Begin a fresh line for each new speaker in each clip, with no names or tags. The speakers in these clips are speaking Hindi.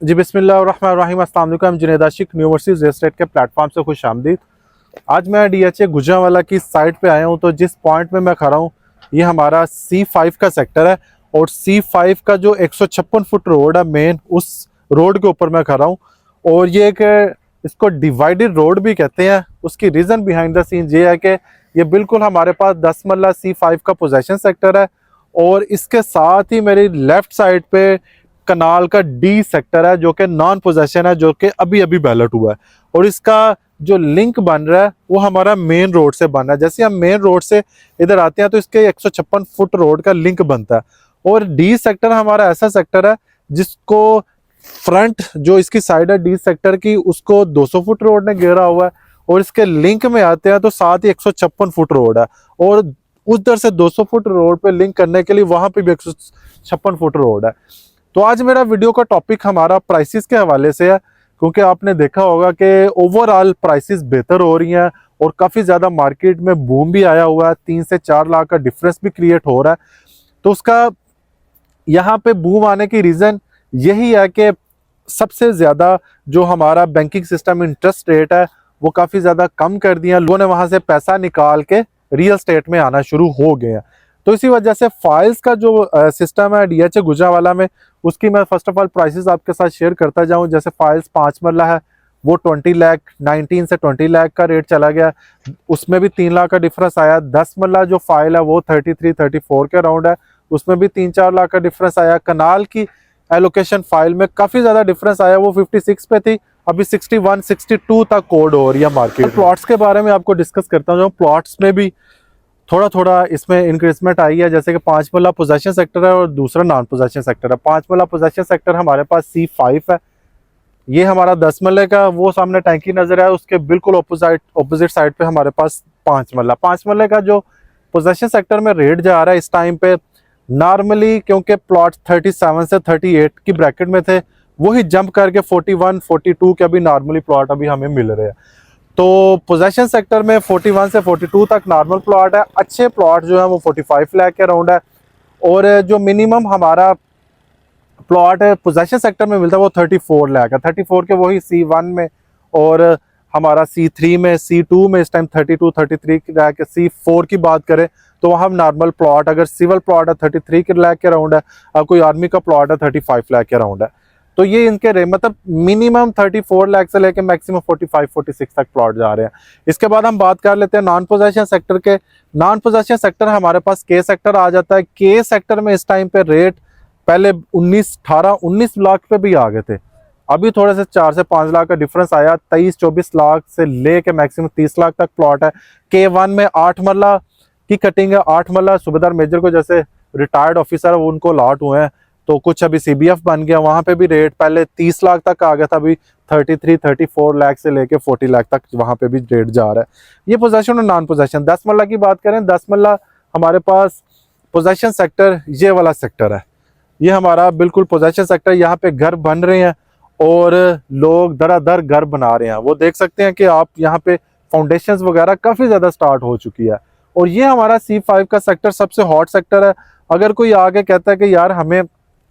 जी बिस्मिल्लाहिर्रहमानिर्रहीम। अस्सलाम वालेकुम। जुनैद आशिक यूनिवर्सिटीज़ रियल एस्टेट के प्लेटफॉर्म से खुश आमदीद। आज मैं डीएचए गुजरांवाला की साइट पे आया हूँ। तो जिस पॉइंट में मैं खड़ा हूँ ये हमारा C5 का सेक्टर है और C5 का जो 156 फुट रोड है मेन, उस रोड के ऊपर मैं खड़ा हूँ। और ये एक इसको डिवाइडेड रोड भी कहते हैं। उसकी रीज़न बिहाइंड द सीन ये है कि ये बिल्कुल हमारे पास 10 मरला C5 का पोजेशन सेक्टर है और इसके साथ ही मेरी लेफ्ट साइड पे कनाल का डी सेक्टर है जो कि नॉन पोजेशन है, जो कि अभी अभी बैलेट हुआ है। और इसका जो लिंक बन रहा है वो हमारा मेन रोड से बन रहा है। जैसे हम मेन रोड से इधर आते हैं तो इसके 156 फुट रोड का लिंक बनता है। और डी सेक्टर हमारा ऐसा सेक्टर है जिसको फ्रंट जो इसकी साइड है डी सेक्टर की, उसको 200 फुट रोड ने घेरा हुआ है। और इसके लिंक में आते हैं तो साथ ही 156 फुट रोड है और उधर से 200 फुट रोड पे लिंक करने के लिए वहां पे भी 156 फुट रोड है। तो आज मेरा वीडियो का टॉपिक हमारा प्राइसेस के हवाले से है, क्योंकि आपने देखा होगा कि ओवरऑल प्राइसेस बेहतर हो रही हैं और काफ़ी ज़्यादा मार्केट में बूम भी आया हुआ है। 3 से 4 लाख का डिफरेंस भी क्रिएट हो रहा है। तो उसका यहाँ पे बूम आने की रीज़न यही है कि सबसे ज़्यादा जो हमारा बैंकिंग सिस्टम इंटरेस्ट रेट है वो काफ़ी ज़्यादा कम कर दिया। लोगों ने वहाँ से पैसा निकाल के रियल स्टेट में आना शुरू हो गए हैं। तो इसी वजह से फाइल्स का जो सिस्टम है डीएचए गुजरांवाला में, उसकी मैं फर्स्ट ऑफ ऑल प्राइसेस आपके साथ शेयर करता जाऊं। जैसे फाइल्स 5 मरला है वो 20 लाख 19 से 20 लाख का रेट चला गया, उसमें भी 3 लाख का डिफरेंस आया। 10 मरला जो फाइल है वो 33-34 के अराउंड है, उसमें भी 3-4 लाख का डिफरेंस आया। कनाल की एलोकेशन फाइल में काफ़ी ज़्यादा डिफरेंस आया, वो 56 पे थी, अभी 61-62 तक कोड हो रही है मार्केट। प्लॉट्स के बारे में आपको डिस्कस करता हूँ। प्लॉट्स में भी थोड़ा थोड़ा इसमें इंक्रीजमेंट आई है। जैसे कि 5 मरला पोजेशन सेक्टर है और दूसरा नॉन पोजेशन सेक्टर है। 5 मरला पोजेशन सेक्टर हमारे पास C5 है, ये हमारा 10 मरले का वो सामने टैंकी नजर है, उसके बिल्कुल ऑपोजिट साइड पे हमारे पास 5 मरला। 5 मरले का जो पोजेशन सेक्टर में रेट जा रहा है इस टाइम पे, नॉर्मली क्योंकि प्लॉट 37 से 38 की ब्रैकेट में थे, वही जंप करके 41-42 के अभी नॉर्मली प्लॉट अभी हमें मिल रहे हैं। तो पोजेशन सेक्टर में 41 से 42 तक नॉर्मल प्लॉट है। अच्छे प्लॉट जो है वो 45 लाख के अराउंड है। और जो मिनिमम हमारा प्लॉट है पोजेशन सेक्टर में मिलता है वो 34 लाख है। 34 के वही C1 में, और हमारा C3 में, C2 में इस टाइम 32-33 लाख। C4 की बात करें तो हम नॉर्मल प्लॉट अगर सिविल प्लॉट है 33 के लाख के अराउंड है, अब कोई आर्मी का प्लॉट है 35 लाख के अराउंड है। तो ये इनके रेट मतलब मिनिमम 34 लाख से लेकर मैक्सिमम 45-46 तक प्लॉट जा रहे हैं। इसके बाद हम बात कर लेते हैं नॉन पोजेशन सेक्टर के। नॉन पोजेशन सेक्टर हमारे पास के सेक्टर आ जाता है। के सेक्टर में इस टाइम पे रेट पहले 18 लाख पे भी आ गए थे, अभी थोड़े से 4 से 5 लाख का डिफरेंस आया। 23-24 लाख से लेके मैक्सिमम 30 लाख तक प्लॉट है। K1 में 8 मरला की कटिंग है। 8 मरला सूबेदार मेजर को जैसे रिटायर्ड ऑफिसर है उनको अलॉट हुए हैं, तो कुछ अभी CBF बन गया, वहां पे भी रेट पहले 30 लाख तक आ गया था, अभी 33-34 लाख से लेके 40 लाख तक वहां पे भी रेट जा रहा है। ये पोजेशन और नॉन पोजेशन। 10 मरला की बात करें, 10 मरला हमारे पास पोजेशन सेक्टर ये वाला सेक्टर है, ये हमारा बिल्कुल पोजेशन सेक्टर। यहाँ पे घर बन रहे हैं और लोग दरादर घर बना रहे हैं। वो देख सकते हैं कि आप यहाँ पे फाउंडेशंस वगैरह काफ़ी ज़्यादा स्टार्ट हो चुकी है। और ये हमारा C5 का सेक्टर सबसे हॉट सेक्टर है। अगर कोई आगे कहता है कि यार हमें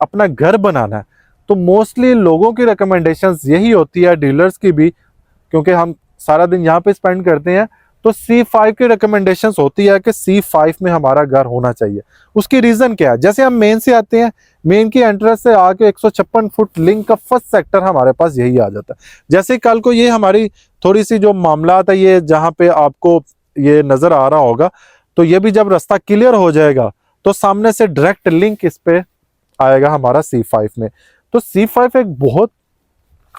अपना घर बनाना है, तो मोस्टली लोगों की रिकमेंडेशंस यही होती है, डीलर्स की भी, क्योंकि हम सारा दिन यहाँ पे स्पेंड करते हैं। तो C5 की रिकमेंडेशंस होती है कि C5 में हमारा घर होना चाहिए। उसकी रीज़न क्या है? जैसे हम मेन से आते हैं, मेन की एंट्रेंस से आके 156 फुट लिंक का फर्स्ट सेक्टर हमारे पास यही आ जाता है। जैसे कल को ये हमारी थोड़ी सी जो मामला है, ये जहाँ पे आपको ये नज़र आ रहा होगा, तो ये भी जब रास्ता क्लियर हो जाएगा तो सामने से डायरेक्ट लिंक इस पे आएगा हमारा C5 में। तो C5 एक बहुत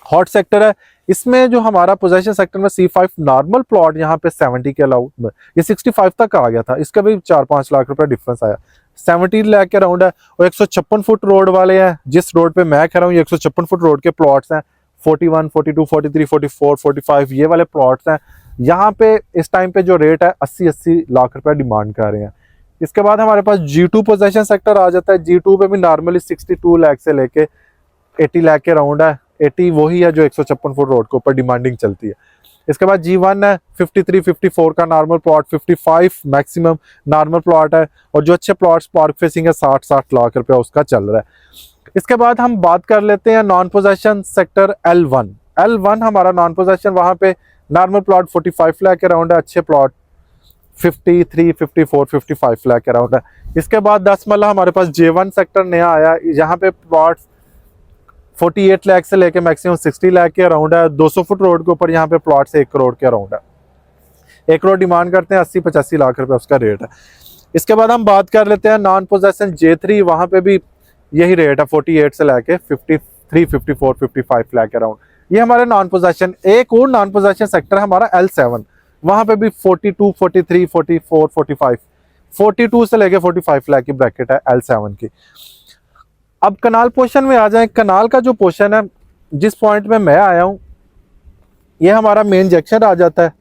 हॉट सेक्टर है। इसमें जो हमारा पोजेशन सेक्टर में C5 नॉर्मल प्लॉट यहाँ पे 70 के अलाउड, ये 65 तक आ गया था, इसका भी 4-5 लाख रुपए डिफरेंस आया। 70 लाख के अराउंड है। और 156 फुट रोड वाले हैं, जिस रोड पे मैं खड़ा हूँ, ये 156 फुट रोड के प्लॉट्स हैं। 41, 42, 43, 44, 45 ये वाले प्लॉट्स हैं। यहाँ पे इस टाइम पे जो रेट है 80-80 लाख रुपए डिमांड कर रहे हैं। इसके बाद हमारे पास G2 पोजेशन सेक्टर आ जाता है। G2 पे भी नॉर्मली 62 लाख से लेके 80 लाख के राउंड है। 80 वही है जो 156 फुट रोड के ऊपर डिमांडिंग चलती है। इसके बाद G1 है 53-54 का normal plot, 55 maximum normal plot है। और जो अच्छे प्लॉट्स पार्क फेसिंग है 60-60 लाख रुपया उसका चल रहा है। इसके बाद हम बात कर लेते हैं non possession sector L1। L1 हमारा नॉन पोजेशन, वहां पे नॉर्मल प्लॉट 45 लाख के अराउंड है, अच्छे प्लॉट 53, 54, 55 लाख के अराउंड है। इसके बाद 10 मरला हमारे पास J1 सेक्टर नया आया, यहाँ पे प्लॉट्स 48 लाख से लेके मैक्सिमम 60 लाख के अराउंड है। 200 फुट रोड के ऊपर यहाँ पे प्लॉट्स 1 करोड़ के अराउंड है। 1 करोड़ डिमांड करते हैं, 80-85 लाख रुपए उसका रेट है। इसके बाद हम बात कर लेते हैं नॉन पोजेशन J3, वहां पे भी यही रेट है 48 से लेके 53, 54, 55 लाख के अराउंड। ये हमारे नॉन पोजेशन। एक और नॉन पोजेशन सेक्टर है हमारा L7, वहां पे भी 42, 43, 44, 45, 42 से लेके 45 लाख की ब्रैकेट है L7 की। अब कनाल पोर्शन में आ जाए। कनाल का जो पोर्शन है, जिस पॉइंट में मैं आया हूँ, ये हमारा मेन जंक्शन आ जाता है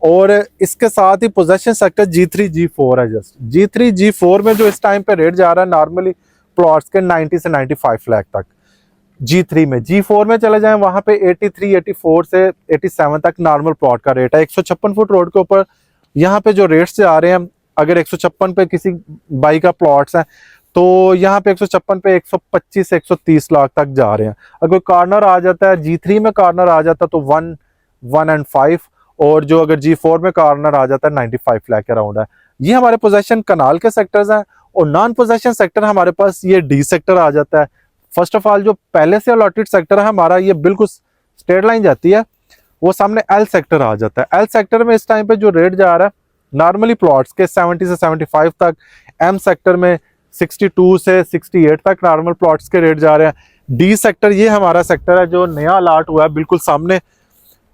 और इसके साथ ही पोजेशन सेक्टर G3, G4 है। जस्ट G3, G4 में जो इस टाइम पे रेट जा रहा है नॉर्मली प्लॉट्स के 90 से 95 लाख तक G3 में। G4 में चले जाएं, वहां पे 83, 84 से 87 तक नॉर्मल प्लॉट का रेट है। 156 फुट रोड के ऊपर यहाँ पे जो रेट्स जा रहे हैं, अगर 156 पे किसी बाई का प्लॉट्स है तो यहाँ पे 156 पे 125 से 130 लाख तक जा रहे हैं। अगर कॉर्नर आ जाता है G3 में, कॉर्नर आ जाता है तो 1 and 5, और जो अगर G4 में कॉर्नर आ जाता है 95 लाख के अराउंड है। ये हमारे पोजेशन कनाल के सेक्टर्स हैं। और नॉन पोजेशन सेक्टर हमारे पास ये D सेक्टर आ जाता है। फर्स्ट ऑफ ऑल जो पहले से अलॉटेड सेक्टर है हमारा, ये बिल्कुल स्ट्रेट लाइन जाती है, वो सामने L सेक्टर आ जाता है। L सेक्टर में इस टाइम पे जो रेट जा रहा है नॉर्मली प्लॉट्स के 70 से 75 तक, M सेक्टर में 62 से 68 तक नॉर्मल प्लॉट्स के रेट जा रहे हैं। D सेक्टर ये हमारा सेक्टर है जो नया अलॉट हुआ है, बिल्कुल सामने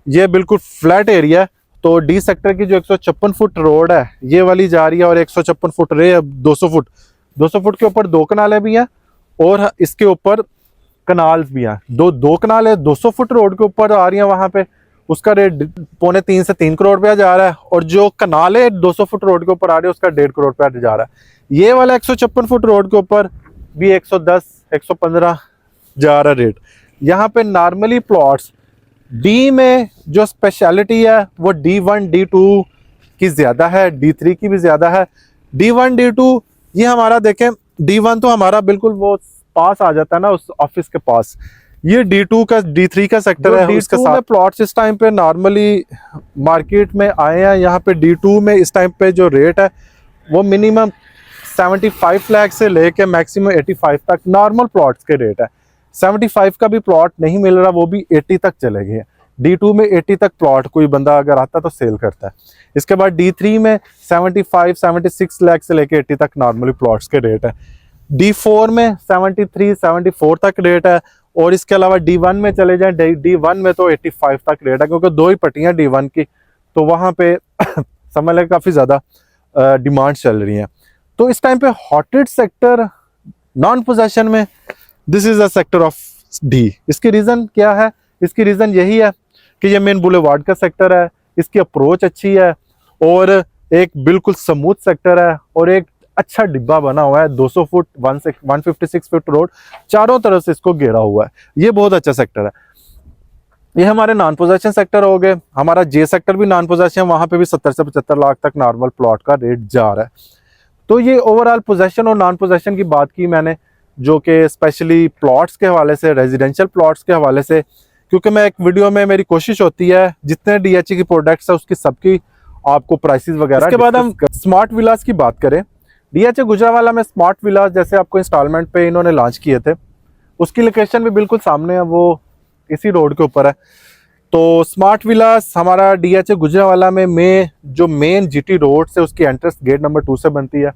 ये बिल्कुल फ्लैट एरिया है। तो D सेक्टर की जो 156 फुट रोड है ये वाली जा रही है, और 156 फुट रे 200 फुट के ऊपर 2 कनालें भी हैं और इसके ऊपर कनाल्स भी हैं। दो कनालें 200 फुट रोड के ऊपर आ रही हैं, वहां पे उसका रेट 2.25 से 3 करोड़ रुपया जा रहा है, और जो कनालें 200 फुट रोड के ऊपर आ रही है उसका 1.5 करोड़ रुपया जा रहा है। ये वाला 156 फुट रोड के ऊपर भी 110, 115 जा रहा रेट। यहाँ पे नॉर्मली प्लॉट्स D में जो स्पेशलिटी है वो D1, D2 की ज्यादा है, D3 की भी ज्यादा है। D1, D2 ये हमारा देखें, D1 तो हमारा बिल्कुल वो पास आ जाता है ना उस ऑफिस के पास। ये D2 का, D3 का सेक्टर है। इसके साथ प्लॉट्स इस टाइम पे नॉर्मली मार्केट में आए हैं। यहाँ पे D2 में इस टाइम पे जो रेट है वो मिनिमम 75 लाख से लेके मैक्सिमम 85 तक नॉर्मल प्लॉट्स के रेट है। 75 का भी प्लॉट नहीं मिल रहा, वो भी 80 तक चले गए। D2 में 80 तक प्लॉट कोई बंदा अगर आता तो सेल करता है। इसके बाद D3 में 75, 76 लाख से लेके 80 तक नॉर्मली प्लॉट्स के रेट है। D4 में 73, 74 तक रेट है। और इसके अलावा D1 में चले जाएं, D1 में तो 85 तक रेट है, क्योंकि 2 ही पट्टियां D1 की, तो वहां पे समझ लगे काफी ज्यादा डिमांड चल रही है। तो इस टाइम पे हॉटेड सेक्टर नॉन पोजेशन में this is a sector of D। इसकी रीजन क्या है? इसकी रीजन यही है कि ये मेन बुलेवार्ड का सेक्टर है, इसकी अप्रोच अच्छी है और एक बिल्कुल स्मूथ सेक्टर है और एक अच्छा डिब्बा बना हुआ है। 200 फुट 156 फुट रोड चारों तरफ से इसको घेरा हुआ है। ये बहुत अच्छा सेक्टर है। ये हमारे नॉन पोजेशन सेक्टर हो गए। हमारा J सेक्टर भी नॉन पोजेशन, वहां पे भी 70 से 75 लाख तक नॉर्मल प्लॉट का रेट जा रहा है। तो ये ओवरऑल पोजेशन और नॉन पोजेशन की बात की मैंने, जो कि स्पेशली प्लॉट्स के हवाले से, रेजिडेंशियल प्लॉट्स के हवाले से, क्योंकि मैं एक वीडियो में मेरी कोशिश होती है जितने DHA की प्रोडक्ट्स है उसकी सबकी आपको प्राइसेस वगैरह। इसके बाद हम स्मार्ट विलास की बात करें। DHA गुजरावाला में स्मार्ट विलास जैसे आपको इंस्टॉलमेंट पे इन्होंने लॉन्च किए थे, उसकी लोकेशन भी बिल्कुल सामने है, वो इसी रोड के ऊपर है। तो स्मार्ट विलास हमारा DHA गुजरावाला में जो मेन GT रोड से उसकी एंट्रेंस गेट नंबर 2 से बनती है।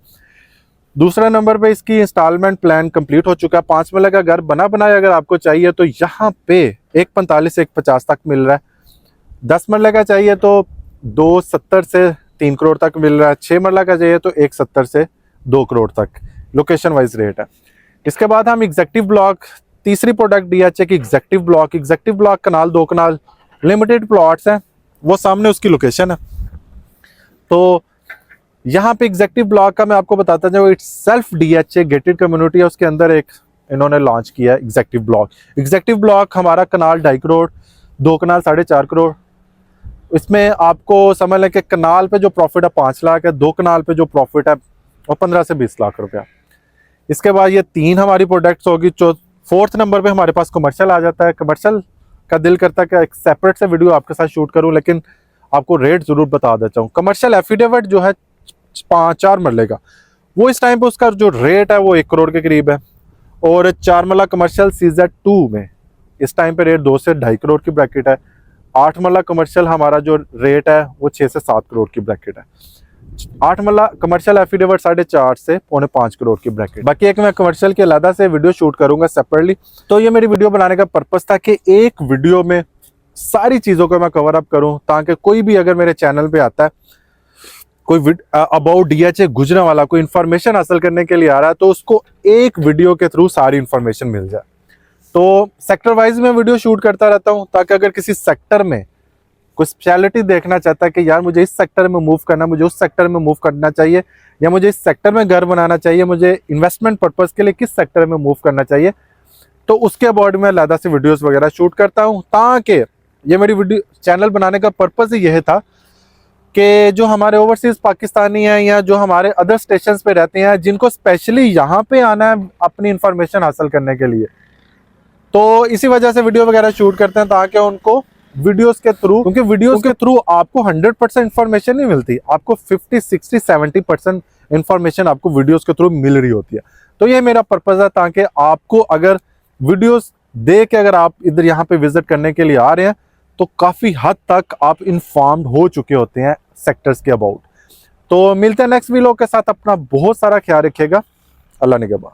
दूसरा नंबर पे इसकी इंस्टॉलमेंट प्लान कंप्लीट हो चुका है। 5 मरले का घर बना बनाया अगर आपको चाहिए तो यहाँ पे 145 से 150 तक मिल रहा है। 10 मरले का चाहिए तो 270 से 3 करोड़ तक मिल रहा है। 6 मरला का चाहिए तो 170 से 2 करोड़ तक लोकेशन वाइज रेट है। इसके बाद हम एग्जेक्टिव ब्लॉक, तीसरी प्रोडक्ट DHA की एग्जेक्टिव ब्लॉक कनाल 2 कनाल लिमिटेड प्लॉट्स हैं, वो सामने उसकी लोकेशन है। तो यहाँ पे एग्जेक्टिव ब्लॉक का मैं आपको बताता जाऊँ, it's self DHA gated community है, उसके अंदर एक इन्होंने लॉन्च किया है एग्जेक्टिव ब्लॉक हमारा कनाल 2.5 करोड़, 2 कनाल 4.5 करोड़। इसमें आपको समझ लें कि कनाल पे जो प्रॉफिट है 5 लाख है, 2 कनाल पे जो प्रॉफिट है वो 15 से 20 लाख रुपया। इसके बाद ये 3 हमारी प्रोडक्ट्स होगी। 4th नंबर पे हमारे पास कमर्शियल आ जाता है। कमर्शियल का दिल करता है कि एक सेपरेट से वीडियो आपके साथ शूट करूं, लेकिन आपको रेट जरूर बता देता हूँ। कमर्शियल एफिडेविट जो है 4 मरले का, वो इस टाइम पे उसका जो रेट है वो 1 करोड़ के करीब है। और 4 मरला कमर्शियल CZ2 में इस टाइम पे रेट 2 से 2.5 करोड़ की ब्रैकेट है। 8 मरला कमर्शियल हमारा जो रेट है वो 6 से 7 करोड़ की ब्रैकेट है। 8 मरला कमर्शियल एफिडेविट 4.5 से 5.25 करोड़ की ब्रैकेट। बाकी एक मैं कमर्शियल के अलग से वीडियो शूट करूंगा सेपरेटली। तो ये मेरी वीडियो बनाने का पर्पस था कि एक वीडियो में सारी चीजों को मैं कवर अप करूं, ताकि कोई भी अगर मेरे चैनल पे आता है, कोई अबाउट DHA गुजरांवाला कोई इन्फॉर्मेशन हासिल करने के लिए आ रहा है, तो उसको एक वीडियो के थ्रू सारी इन्फॉर्मेशन मिल जाए। तो सेक्टर वाइज में वीडियो शूट करता रहता हूं, ताकि अगर किसी सेक्टर में कोई स्पेशलिटी देखना चाहता है कि यार मुझे इस सेक्टर में मूव करना, मुझे उस सेक्टर में मूव करना चाहिए, या मुझे इस सेक्टर में घर बनाना चाहिए, मुझे इन्वेस्टमेंट पर्पस के लिए किस सेक्टर में मूव करना चाहिए, तो उसके अबाउट में अलग से वीडियोस वगैरह शूट करता हूं। ताकि ये मेरी वीडियो चैनल बनाने का पर्पस ही यह था कि जो हमारे ओवरसीज पाकिस्तानी हैं या जो हमारे अदर स्टेशंस पे रहते हैं, जिनको स्पेशली यहाँ पे आना है अपनी इंफॉर्मेशन हासिल करने के लिए, तो इसी वजह से वीडियो वगैरह शूट करते हैं, ताकि उनको वीडियोस के थ्रू, क्योंकि वीडियोस के थ्रू आपको 100% इंफॉर्मेशन नहीं मिलती, आपको 50, 60, 70% इंफॉर्मेशन आपको वीडियोस के थ्रू मिल रही होती है। तो ये मेरा पर्पज है, ताकि आपको अगर वीडियोस देख के अगर आप इधर यहाँ पे विजिट करने के लिए आ रहे हैं, तो काफी हद तक आप इन्फॉर्म्ड हो चुके होते हैं सेक्टर्स के अबाउट। तो मिलते हैं नेक्स्ट वीडियो के साथ। अपना बहुत सारा ख्याल रखिएगा। अल्लाह निगहबान।